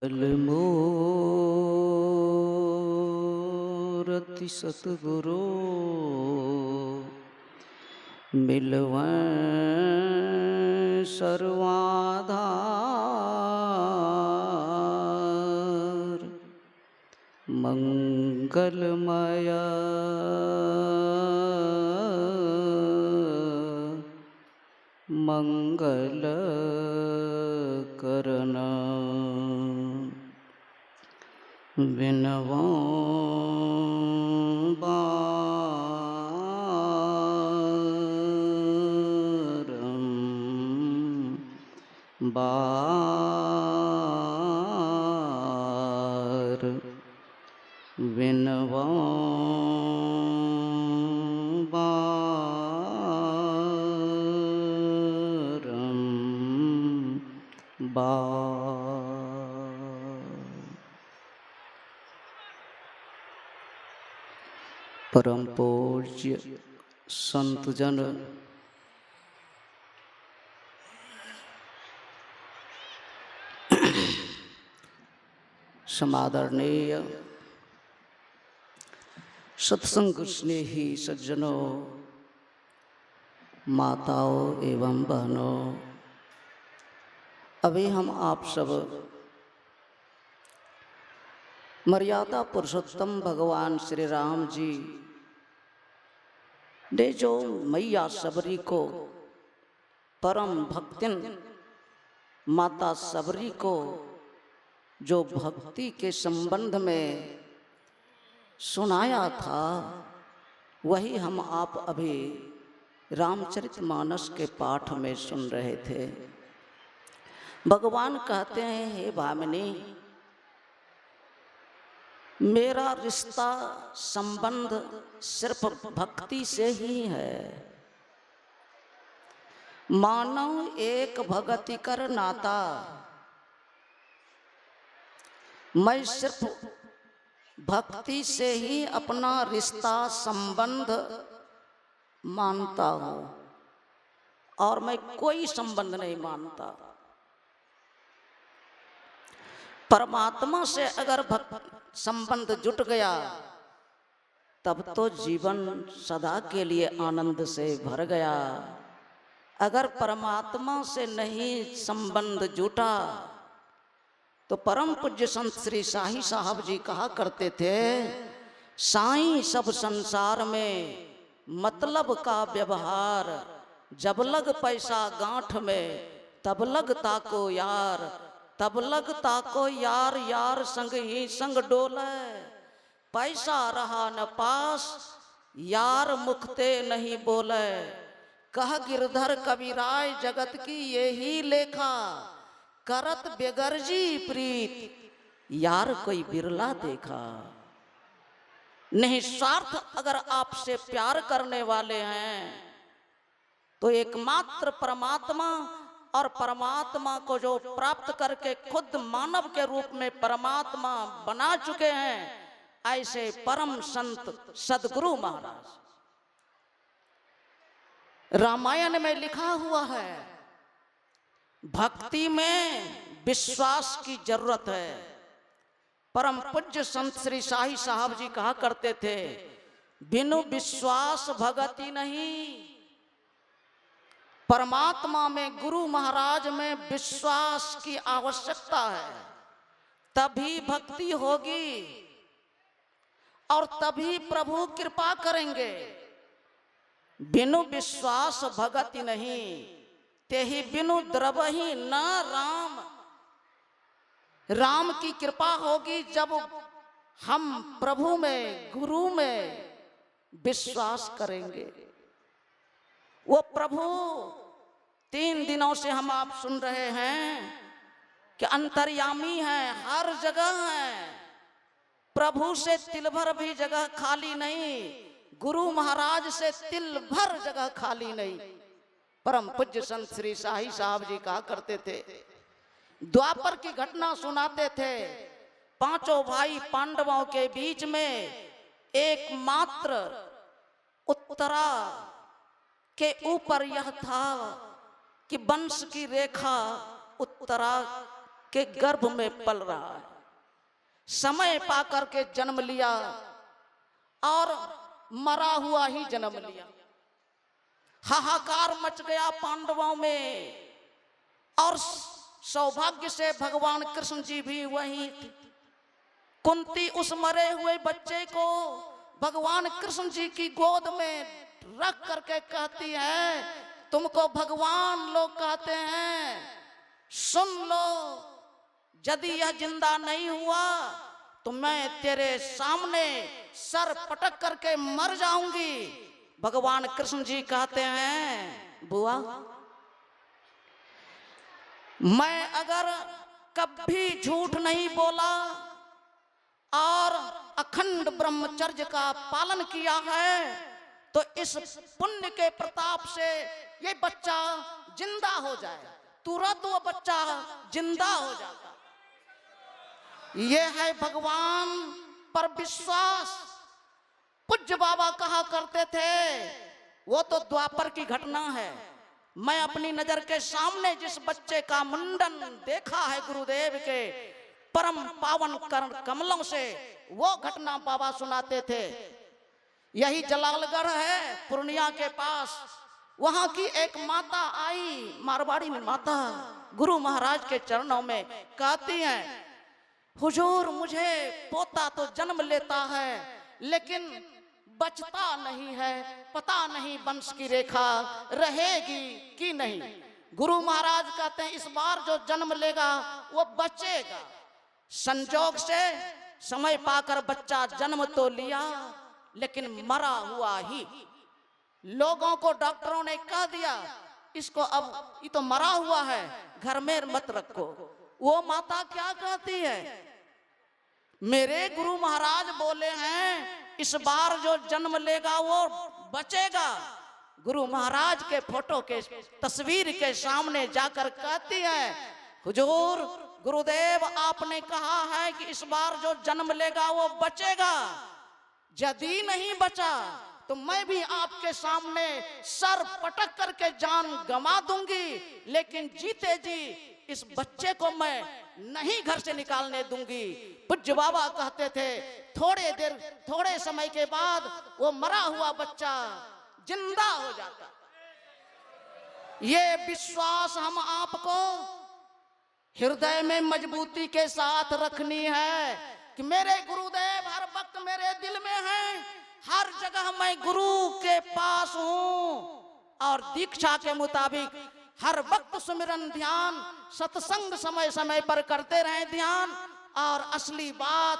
मूर्ति सतगुरु मिलवैं सर्वाधार मंगलमय मंगल करना विनवों बार विनवों बार। परम पूज्य संत जन समादरणीय सत्संग स्नेही सज्जनों, माताओं एवं बहनों, अभी हम आप सब मर्यादा पुरुषोत्तम भगवान श्री राम जी ने जो मैया सबरी को, परम भक्तिन माता सबरी को जो भक्ति के संबंध में सुनाया था, वही हम आप अभी रामचरितमानस के पाठ में सुन रहे थे। भगवान कहते हैं, हे भामिनी, मेरा रिश्ता संबंध सिर्फ भक्ति से ही है। मानव एक भगति कर नाता, मैं सिर्फ भक्ति से ही अपना रिश्ता संबंध मानता हूँ और मैं कोई संबंध नहीं मानता। परमात्मा से अगर संबंध जुट गया तब तो जीवन सदा के लिए आनंद से भर गया। अगर परमात्मा से नहीं संबंध जुटा तो परम पूज्य संत श्री साही साहब जी कहा करते थे, साईं सब संसार में मतलब का व्यवहार, जब लग पैसा गांठ में तब लगता को यार, तब लगता को यार, यार संग ही संग डोले। पैसा रहा न पास, यार मुखते नहीं बोले। कह गिरधर कबीराय जगत की यही लेखा, करत बेगर्जी प्रीत यार कोई बिरला देखा। निस्वार्थ अगर आपसे प्यार करने वाले हैं तो एकमात्र परमात्मा, और परमात्मा को जो प्राप्त करके खुद मानव के रूप में परमात्मा बना चुके हैं, ऐसे परम संत सदगुरु महाराज। रामायण में लिखा हुआ है, भक्ति में विश्वास की जरूरत है। परम पूज्य संत श्री साही साहब जी कहा करते थे, बिनु विश्वास भगति नहीं। परमात्मा में, गुरु महाराज में विश्वास की आवश्यकता है, तभी भक्ति होगी और तभी प्रभु कृपा करेंगे। बिनु विश्वास भगति नहीं, तेहि बिनु द्रवहि न राम। राम की कृपा होगी जब हम प्रभु में, गुरु में विश्वास करेंगे। वो प्रभु 3 दिनों से हम आप सुन रहे हैं कि अंतर्यामी है, हर जगह है। प्रभु से तिल भर भी जगह खाली नहीं, गुरु महाराज से तिल भर जगह खाली नहीं। परम पूज्य संत श्री साही साहब जी कहा करते थे, द्वापर की घटना सुनाते थे। 5 भाई पांडवों के बीच में एकमात्र उत्तरा के ऊपर यह था कि वंश की रेखा उत्तरा के गर्भ में पल रहा है, समय पाकर के जन्म लिया और मरा हुआ ही जन्म लिया। हाहाकार मच गया पांडवों में, और सौभाग्य से भगवान कृष्ण जी भी वहीं थे। कुंती उस मरे हुए बच्चे को भगवान कृष्ण जी की गोद में रख करके कहती है, तुमको भगवान लोग कहते हैं, सुन लो, यदि यह जिंदा नहीं हुआ तो मैं तेरे सामने सर पटक करके मर जाऊंगी। भगवान कृष्ण जी कहते हैं, बुआ, मैं अगर कभी झूठ नहीं बोला और अखंड ब्रह्मचर्य का पालन किया है तो इस पुण्य के प्रताप से ये बच्चा जिंदा हो जाए। तुरंत वो बच्चा जिंदा हो जाता। ये है भगवान पर विश्वास। पूज्य बाबा कहा करते थे, वो तो द्वापर की घटना है, मैं अपनी नजर के सामने जिस बच्चे का मुंडन देखा है गुरुदेव के परम पावन कर्ण कमलों से, वो घटना बाबा सुनाते थे। यही जलालगढ़ है पूर्णिया के पास, वहां की एक माता आई, मारवाड़ी में माता, गुरु महाराज के चरणों में कहती हैं, हुजूर मुझे पोता तो जन्म लेता है लेकिन बचता नहीं है, पता नहीं वंश की रेखा रहेगी कि नहीं। गुरु महाराज कहते हैं, इस बार जो जन्म लेगा वो बचेगा। संजोग से समय पाकर बच्चा जन्म तो लिया लेकिन मरा हुआ ही। लोगों को डॉक्टरों ने कह दिया, इसको अब ये तो मरा हुआ है, घर में मत रखो। वो माता क्या कहती है, मेरे गुरु महाराज बोले हैं इस बार जो जन्म लेगा वो बचेगा। गुरु महाराज के फोटो के तस्वीर के सामने जाकर कहती है, हुजूर गुरुदेव आपने कहा है कि इस बार जो जन्म लेगा वो बचेगा, यदि नहीं बचा तो मैं भी आपके सामने सर पटक करके जान गंवा दूंगी, लेकिन जीते जी इस बच्चे को मैं नहीं घर से निकालने दूंगी। पूज्य बाबा कहते थे, थोड़े समय के बाद वो मरा हुआ बच्चा जिंदा हो जाता। ये विश्वास हम आपको हृदय में मजबूती के साथ रखनी है कि मेरे गुरुदेव हर वक्त मेरे दिल में हैं, हर जगह मैं गुरु के पास हूं और दीक्षा के मुताबिक हर वक्त सुमिरन ध्यान सत्संग समय समय पर करते रहे ध्यान। और असली बात,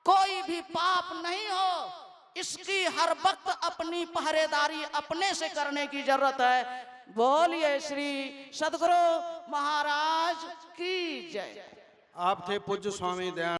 कोई भी पाप नहीं हो, इसकी हर वक्त अपनी पहरेदारी अपने से करने की जरूरत है। बोलिए श्री सद्गुरु महाराज की जय। आप थे पूज्य स्वामी दयानंद।